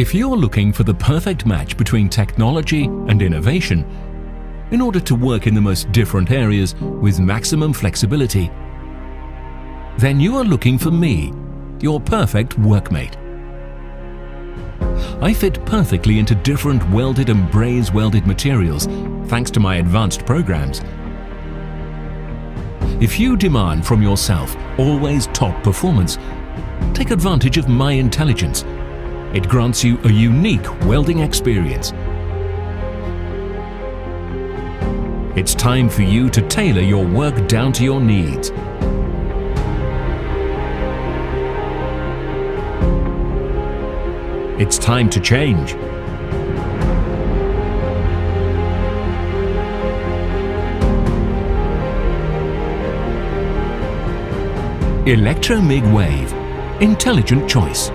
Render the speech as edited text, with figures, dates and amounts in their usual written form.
If you're looking for the perfect match between technology and innovation, in order to work in the most different areas with maximum flexibility, then you are looking for me, your perfect workmate. I fit perfectly into different welded and braze welded materials thanks to my advanced programs. If you demand from yourself always top performance, take advantage of my intelligence. It grants you a unique welding experience. It's time for you to tailor your work down to your needs. It's time to change. Electromig Wave. Intelligent choice.